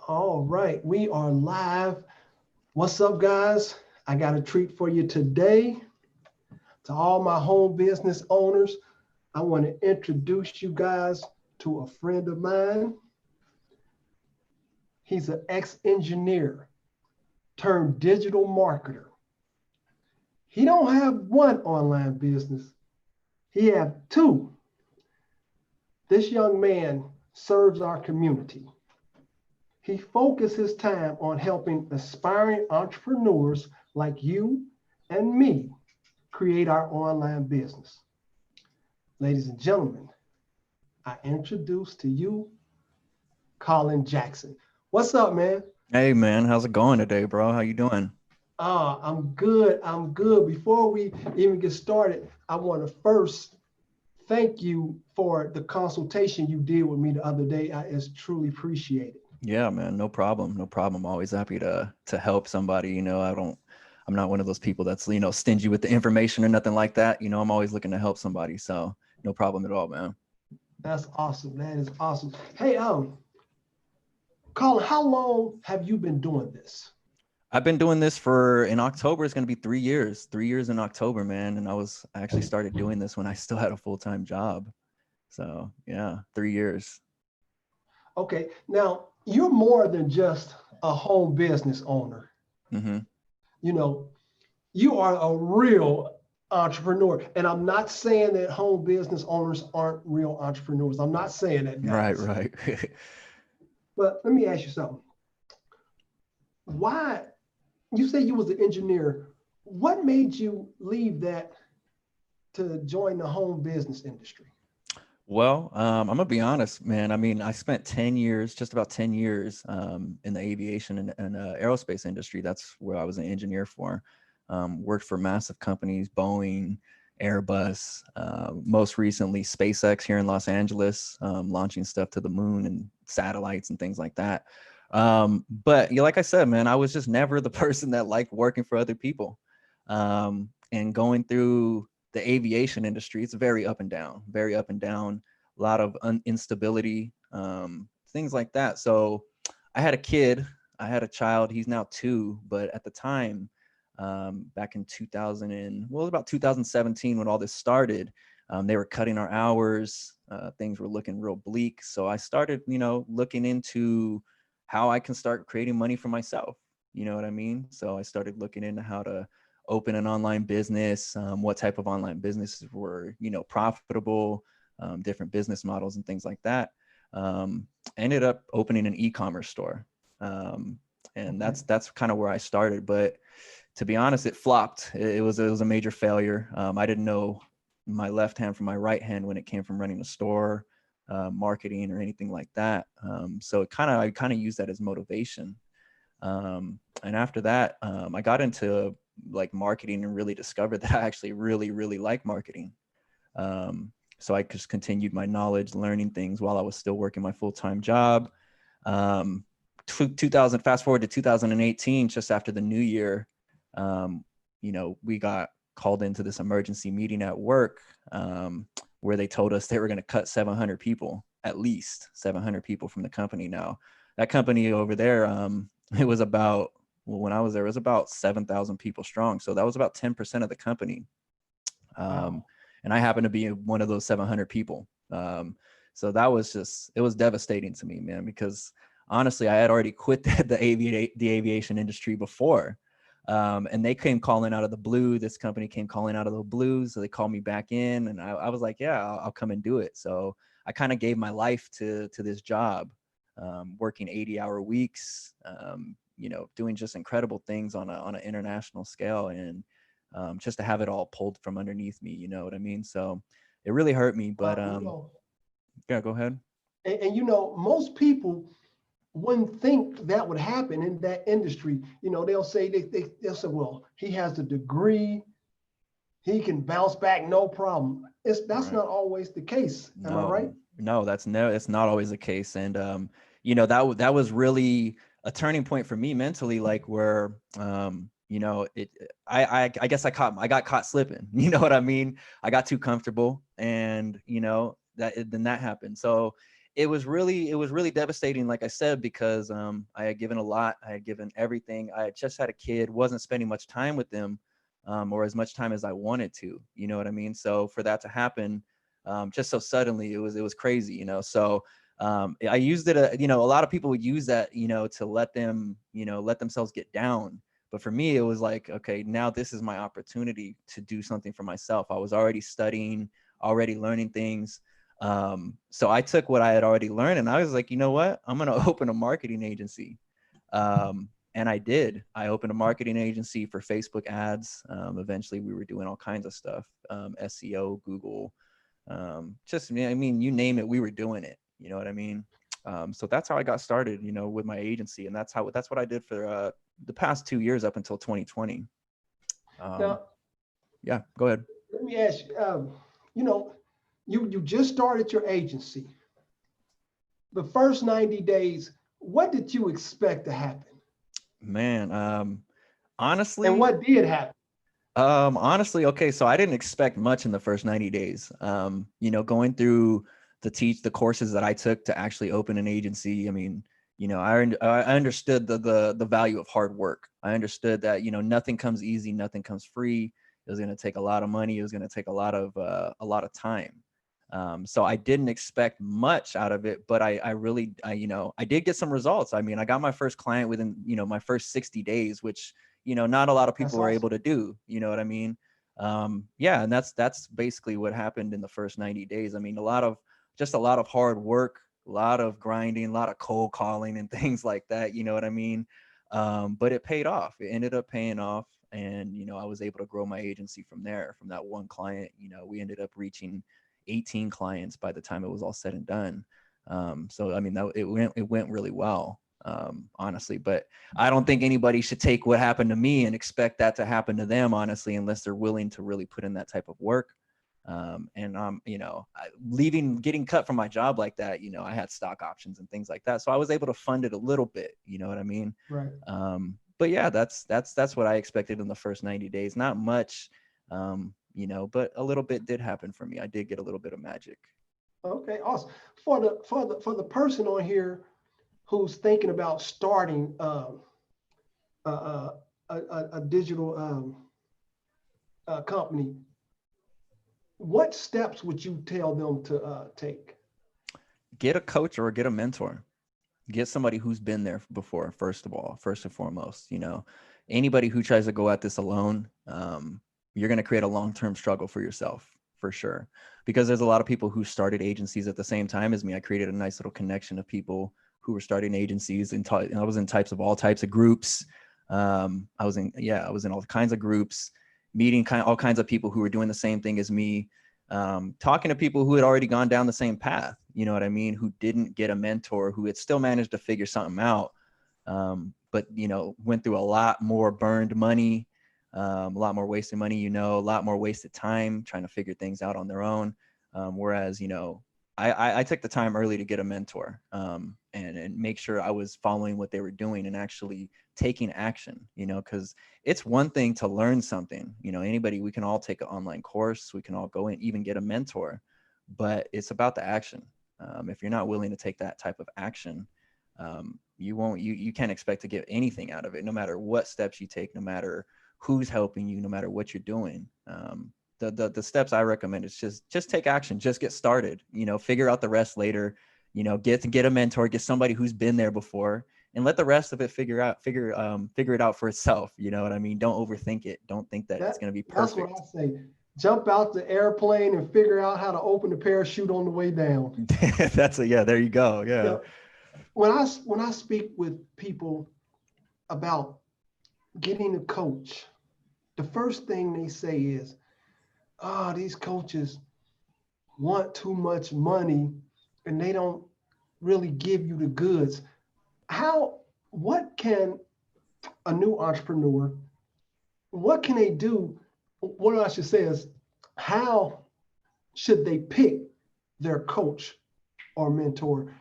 All right, we are live. What's up, guys? I got a treat for you today. To all my home business owners, I want to introduce you guys to a friend of mine. He's an ex-engineer turned digital marketer. He don't have one online business. He have two. This young man serves our community. He focuses his time on helping aspiring entrepreneurs like you and me create our online business. Ladies and gentlemen, I introduce to you Collin Jackson. What's up, man? Hey man, how's it going today, bro? How you doing? I'm good. I'm good. Before we even get started, I want to first thank you for the consultation you did with me the other day. It's truly appreciated. Yeah, man, no problem. No problem. Always happy to help somebody. I'm not one of those people that's, stingy with the information or nothing like that. I'm always looking to help somebody. So no problem at all, man. That's awesome. That is awesome. Hey, Collin, how long have you been doing this? I've been doing this for in October, it's gonna be 3 years. 3 years in October, man. And I actually started doing this when I still had a full-time job. So yeah, 3 years. Okay, now you're more than just a home business owner. Mm-hmm. You know, you are a real entrepreneur. And I'm not saying that home business owners aren't real entrepreneurs. I'm not saying that, Right, guys. right. But let me ask you something. Why, you say you was an engineer. What made you leave that to join the home business industry? Well, I'm gonna be honest, man. I mean, I spent 10 years, just about 10 years, in the aviation and aerospace industry. That's where I was an engineer for. Worked for massive companies, Boeing, Airbus, most recently SpaceX here in Los Angeles, launching stuff to the moon and satellites and things like that. But yeah, like I said, man, I was just never the person that liked working for other people. And going through the aviation industry, it's very up and down, very up and down, a lot of instability, things like that. So I had a kid, I had a child, he's now 2, but at the time, back in 2000 and well, it was about 2017 when all this started, they were cutting our hours, things were looking real bleak. So I started, looking into how I can start creating money for myself. You know what I mean? So I started looking into how to open an online business, what type of online businesses were, profitable, different business models and things like that. Um, Ended up opening an e-commerce store. And Okay. that's kind of where I started. But to be honest, it flopped. It was a major failure. I didn't know my left hand from my right hand when it came from running a store, marketing or anything like that. So I kind of used that as motivation. And after that, I got into like marketing and really discovered that I actually really, really like marketing. So I just continued my knowledge, learning things while I was still working my full-time job. Um, 2000, fast forward to 2018, just after the new year, um, we got called into this emergency meeting at work, where they told us they were going to cut 700 people, at least 700 people from the company. Now, that company over there, it was about, well, when I was there, it was about 7,000 people strong. So that was about 10% of the company. Um, Wow. and I happened to be one of those 700 people. So that was it was devastating to me, man, because honestly, I had already quit the aviation industry before. And they came calling out of the blue. This company came calling out of the blue. So they called me back in and I was like, yeah, I'll come and do it. So I kind of gave my life to this job, working 80-hour weeks, doing just incredible things on an international scale. And just to have it all pulled from underneath me, you know what I mean? So it really hurt me, but You know, yeah, go ahead. and most people wouldn't think that would happen in that industry. They'll say they'll say, well, he has a degree, he can bounce back no problem. That's Right. not always the case. Am I right? No, no, it's not always the case. And, that was really a turning point for me mentally, like where, I guess I got caught slipping, you know what I mean? I got too comfortable and, then that happened. So it was really devastating, like I said, because I had given a lot, I had given everything. I had just had a kid, wasn't spending much time with them, or as much time as I wanted to, you know what I mean? So for that to happen, just so suddenly, it was crazy, you know. So I used it, you know, a lot of people would use that, you know, to let them, you know, let themselves get down. But for me, it was like, okay, now this is my opportunity to do something for myself. I was already studying, already learning things. So I took what I had already learned and I was like, you know what? I'm going to open a marketing agency. And I did. I opened a marketing agency for Facebook ads. Eventually we were doing all kinds of stuff, SEO, Google, just, I mean, you name it, we were doing it. You know what I mean? So that's how I got started, you know, with my agency. And that's what I did for the past 2 years up until 2020. Now, Yeah, go ahead. let me ask you, you know, you just started your agency. The first 90 days, what did you expect to happen? Man, And honestly, what did happen? honestly, okay, so I didn't expect much in the first 90 days. You know, going through the courses that I took to actually open an agency. I mean, you know, I understood the value of hard work. I understood that, you know, nothing comes easy, nothing comes free. It was going to take a lot of money. It was going to take a lot of time. So I didn't expect much out of it, but I really, you know, I did get some results. I mean, I got my first client within, you know, my first 60 days, which, you know, not a lot of That's people were awesome. able to do, you know what I mean? Yeah. And that's basically what happened in the first 90 days. I mean, just a lot of hard work, a lot of grinding, a lot of cold calling and things like that. You know what I mean? But it paid off. It ended up paying off. And, you know, I was able to grow my agency from there, from that one client. You know, we ended up reaching 18 clients by the time it was all said and done. So I mean, it went really well, honestly. But I don't think anybody should take what happened to me and expect that to happen to them, honestly, unless they're willing to really put in that type of work. And you know, getting cut from my job like that, you know, I had stock options and things like that, so I was able to fund it a little bit. You know what I mean? Right. But yeah, that's what I expected in the first 90 days. Not much, you know, but a little bit did happen for me. I did get a little bit of magic. Okay, awesome. For the person on here who's thinking about starting a, a, a digital company, what steps would you tell them to take? Get a coach or get a mentor. Get somebody who's been there before. First of all, first and foremost, you know, anybody who tries to go at this alone, you're going to create a long-term struggle for yourself, for sure, because there's a lot of people who started agencies at the same time as me. I created a nice little connection of people who were starting agencies, and I was in all types of groups. I was in all kinds of groups, meeting all kinds of people who were doing the same thing as me, talking to people who had already gone down the same path, you know what I mean, who didn't get a mentor, who had still managed to figure something out, but, you know, went through a lot more burned money, a lot more wasted money, you know, a lot more wasted time trying to figure things out on their own. Whereas, you know, I took the time early to get a mentor, and make sure I was following what they were doing and actually taking action, you know, because it's one thing to learn something, you know, we can all take an online course, we can all go and even get a mentor, but it's about the action. If you're not willing to take that type of action, you can't expect to get anything out of it, no matter what steps you take, no matter who's helping you, no matter what you're doing. The steps I recommend is just take action, just get started, you know, figure out the rest later, you know, get a mentor, get somebody who's been there before, and let the rest of it figure it out for itself. You know what I mean? Don't overthink it. Don't think that it's That going to be that's what perfect. I say. Jump out the airplane and figure out how to open the parachute on the way down. Yeah, there you go. You Yeah. know, when I speak with people about getting a coach, the first thing they say is, "Ah, these coaches want too much money and they don't really give you the goods." What can a new entrepreneur, what can they do? What I should say is, how should they pick their coach or mentor?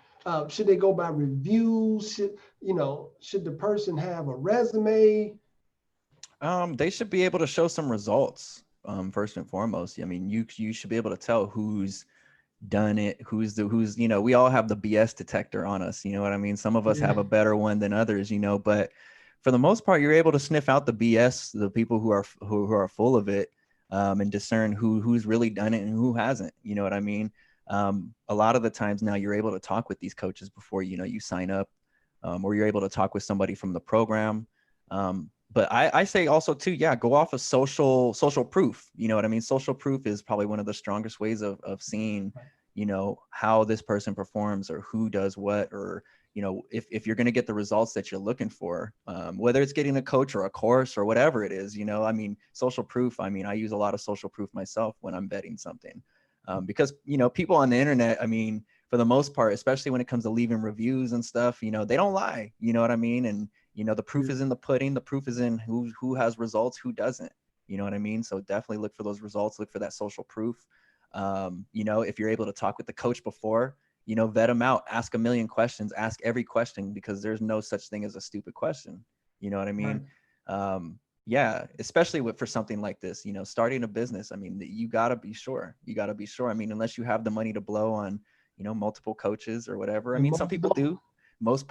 Should they go by reviews? Should the person have a resume? They should be able to show some results. First and foremost, I mean, you should be able to tell who's done it, who's, you know, we all have the BS detector on us. You know what I mean? Some of us have a better one than others, you know, but for the most part, you're able to sniff out the BS, the people who are full of it, and discern who's really done it and who hasn't. You know what I mean? A lot of the times now you're able to talk with these coaches before, you know, you sign up, or you're able to talk with somebody from the program. But I say also too, yeah, go off of social proof. You know what I mean? Social proof is probably one of the strongest ways of seeing, you know, how this person performs or who does what, or, you know, if you're going to get the results that you're looking for, whether it's getting a coach or a course or whatever it is, you know, I mean, social proof. I mean, I use a lot of social proof myself when I'm betting something, because, you know, people on the internet, I mean, for the most part, especially when it comes to leaving reviews and stuff, you know, they don't lie, you know what I mean? And, you know, the proof is in the pudding. The proof is in who has results, who doesn't, you know what I mean? So definitely look for those results, look for that social proof. You know, if you're able to talk with the coach before, you know, vet them out, ask a million questions, ask every question, because there's no such thing as a stupid question. You know what I mean? Yeah, especially for something like this, you know, starting a business. I mean, you gotta be sure. You gotta be sure. I mean, unless you have the money to blow on, you know, multiple coaches or whatever. I mean, some people do, most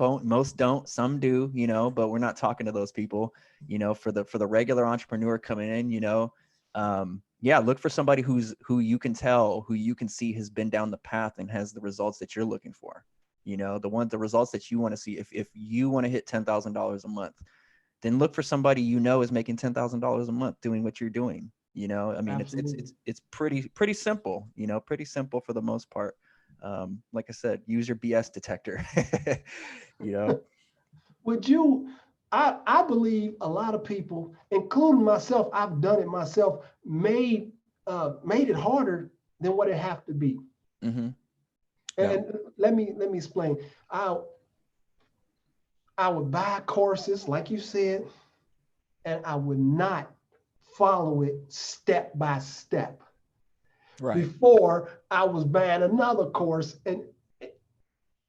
don't, some do, you know, but we're not talking to those people. You know, for the regular entrepreneur coming in, you know, yeah, look for somebody who you can tell, who you can see has been down the path and has the results that you're looking for. You know, the results that you want to see. If you want to hit $10,000 a month, then look for somebody you know is making $10,000 a month doing what you're doing. You know, I mean, it's pretty simple. You know, pretty simple for the most part. Like I said, use your BS detector. You know. Would you? I believe a lot of people, including myself, I've done it myself, made it harder than what it have to be. Mm-hmm. Yeah. And let me explain. I I would buy courses, like you said, and I would not follow it step by step. Right. Before I was buying another course and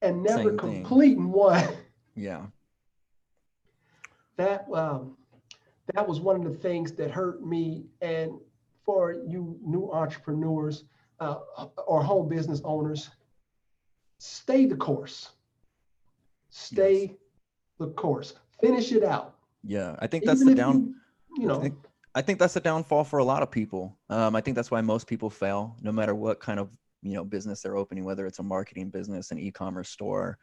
never Same thing. completing one. Yeah. That that was one of the things that hurt me. And for you new entrepreneurs or home business owners, stay the course. Yes. Stay the course. Finish it out. Yeah. I think that's Even the if down. you I think know, I think that's a downfall for a lot of people. I think that's why most people fail, no matter what kind of, you know, business they're opening, whether it's a marketing business, an e-commerce store,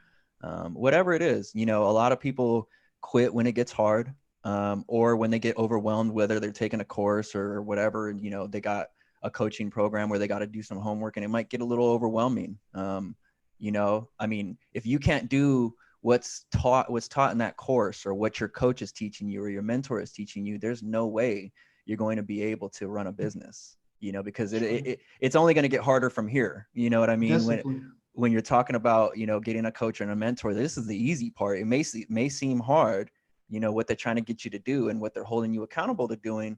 whatever it is. You know, a lot of people quit when it gets hard, or when they get overwhelmed, whether they're taking a course or whatever. And, you know, they got a coaching program where they got to do some homework, and it might get a little overwhelming. You know, I mean, if you can't do what's taught in that course, or what your coach is teaching you or your mentor is teaching you, there's no way you're going to be able to run a business, you know, because it's only going to get harder from here. You know what I mean? discipline. When you're talking about, you know, getting a coach and a mentor, this is the easy part. It may seem hard, you know, what they're trying to get you to do and what they're holding you accountable to doing,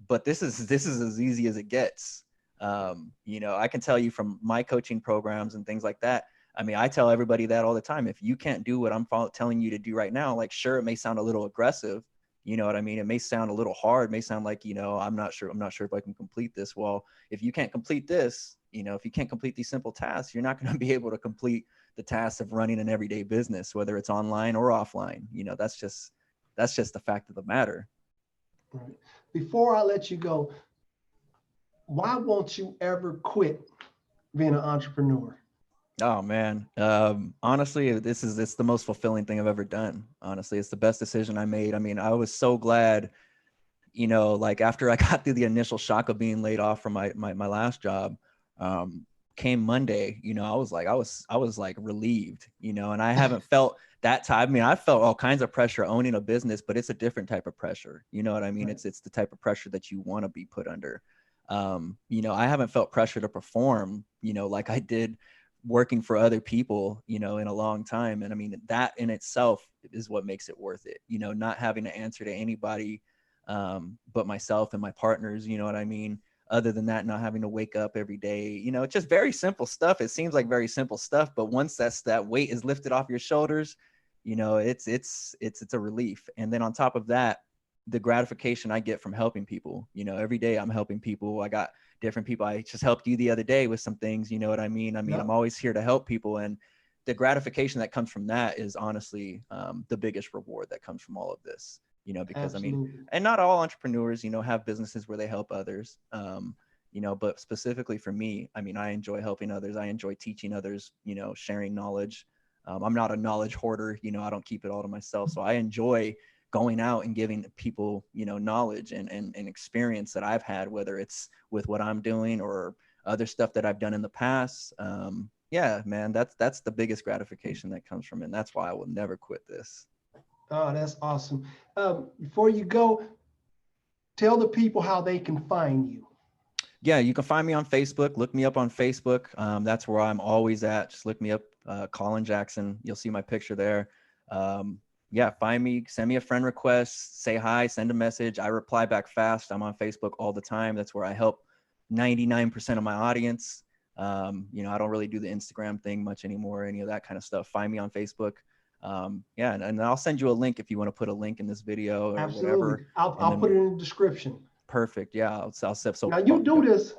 but this is as easy as it gets. You know, I can tell you from my coaching programs and things like that. I mean, I tell everybody that all the time. If you can't do what I'm telling you to do right now, like, sure, it may sound a little aggressive. You know what I mean? It may sound a little hard. It may sound like, you know, I'm not sure if I can complete this. Well, if you can't complete this, you know, if you can't complete these simple tasks, you're not going to be able to complete the tasks of running an everyday business, whether it's online or offline. You know, that's just the fact of the matter. Right. Before I let you go, why won't you ever quit being an entrepreneur? Oh man. Honestly, it's the most fulfilling thing I've ever done. Honestly, it's the best decision I made. I mean, I was so glad, you know, like after I got through the initial shock of being laid off from my last job, um, came Monday, you know, I was like relieved, you know, and I haven't felt that time. I mean, I felt all kinds of pressure owning a business, but it's a different type of pressure. You know what I mean? Right. It's the type of pressure that you want to be put under. You know, I haven't felt pressure to perform, you know, like I did working for other people, you know, in a long time. And I mean, that in itself is what makes it worth it, you know, not having to answer to anybody, but myself and my partners, you know what I mean? Other than that, not having to wake up every day, you know, it's just very simple stuff. It seems like very simple stuff, but once that weight is lifted off your shoulders, you know, it's a relief. And then on top of that, the gratification I get from helping people. Every day I'm helping people. I got different people. I just helped you the other day with some things, you know what I mean? Yep. I'm always here to help people. And the gratification that comes from that is honestly the biggest reward that comes from all of this, because Absolutely. and not all entrepreneurs, have businesses where they help others. But specifically for me, I enjoy helping others. I enjoy teaching others, sharing knowledge. I'm not a knowledge hoarder, I don't keep it all to myself. So I enjoy going out and giving people, knowledge and experience that I've had, whether it's with what I'm doing or other stuff that I've done in the past. Yeah, man, that's the biggest gratification that comes from it. And that's why I will never quit this. Oh, that's awesome. Before you go, tell the people how they can find you. Yeah, you can find me on Facebook. Look me up on Facebook. That's where I'm always at. Just look me up, Collin Jackson. You'll see my picture there. Yeah, find me, send me a friend request, say hi, send a message. I reply back fast. I'm on Facebook all the time. That's where I help 99% of my audience. I don't really do the Instagram thing much anymore, any of that kind of stuff. Find me on Facebook. Yeah, and I'll send you a link if you want to put a link in this video or Absolutely. whatever. I'll put it in the description. Perfect. Yeah, I'll set. So now you do this.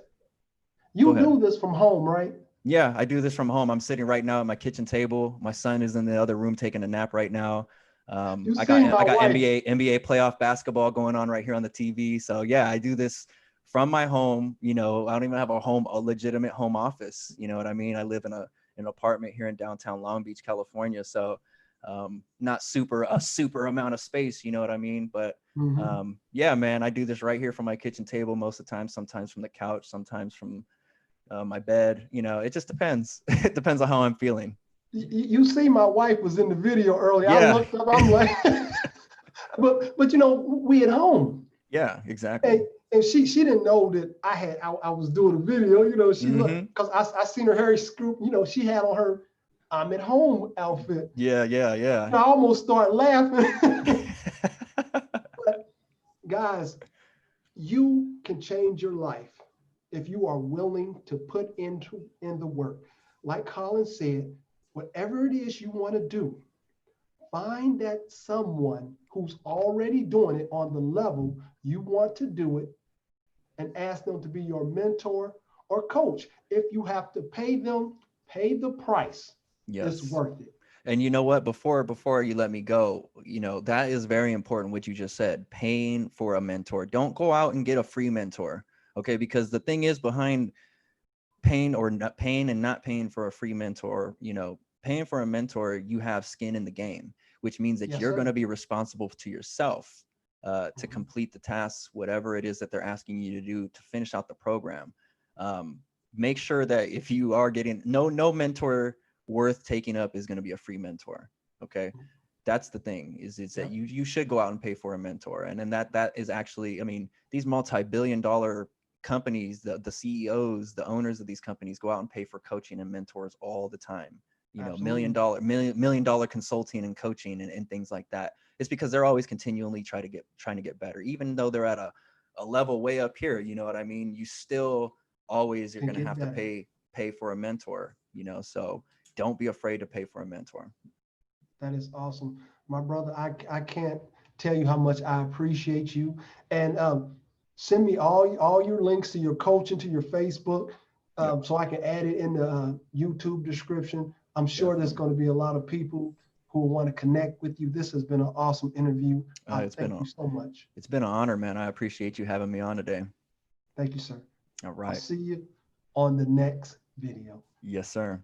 You do this from home, right? Yeah, I do this from home. I'm sitting right now at my kitchen table. My son is in the other room taking a nap right now. I got NBA playoff basketball going on right here on the TV. So yeah, I do this from my home. I don't even have a legitimate home office. You know what I mean? I live in an apartment here in downtown Long Beach, California. So not a super amount of space, you know what I mean? But yeah, man, I do this right here from my kitchen table most of the time, sometimes from the couch, sometimes from my bed. It just depends. It depends on how I'm feeling. You see, my wife was in the video earlier. Yeah. I looked up, I'm like, but we at home. Yeah, exactly. And she didn't know that I was doing a video. She looked, because I seen her Harry Scoop. She had on her I'm at home outfit. Yeah. I almost started laughing. But guys, you can change your life if you are willing to put in the work. Like Collin said, whatever it is you want to do, find that someone who's already doing it on the level you want to do it and ask them to be your mentor or coach. If you have to pay them, pay the price. Yes. It's worth it. And you know what, before you let me go, that is very important, what you just said, paying for a mentor. Don't go out and get a free mentor. Okay. Because the thing is, behind paying or not paying and not paying for a free mentor, paying for a mentor, you have skin in the game, which means that you're going to be responsible to yourself to complete the tasks, whatever it is that they're asking you to do to finish out the program. Make sure that if you are getting no mentor worth taking up is going to be a free mentor. Okay. That's the thing is that you should go out and pay for a mentor. And then that is actually, these multi-billion-dollar companies, the CEOs, the owners of these companies go out and pay for coaching and mentors all the time. Million dollar consulting and coaching and things like that. It's because they're always continually trying to get better, even though they're at a level way up here. You know what I mean? You still always, you're going to have to pay for a mentor, so don't be afraid to pay for a mentor. That is awesome. My brother, I can't tell you how much I appreciate you. And send me all your links to your coaching, to your Facebook, so I can add it in the YouTube description. I'm sure there's going to be a lot of people who want to connect with you. This has been an awesome interview. Thank you so much. It's been an honor, man. I appreciate you having me on today. Thank you, sir. All right. I'll see you on the next video. Yes, sir.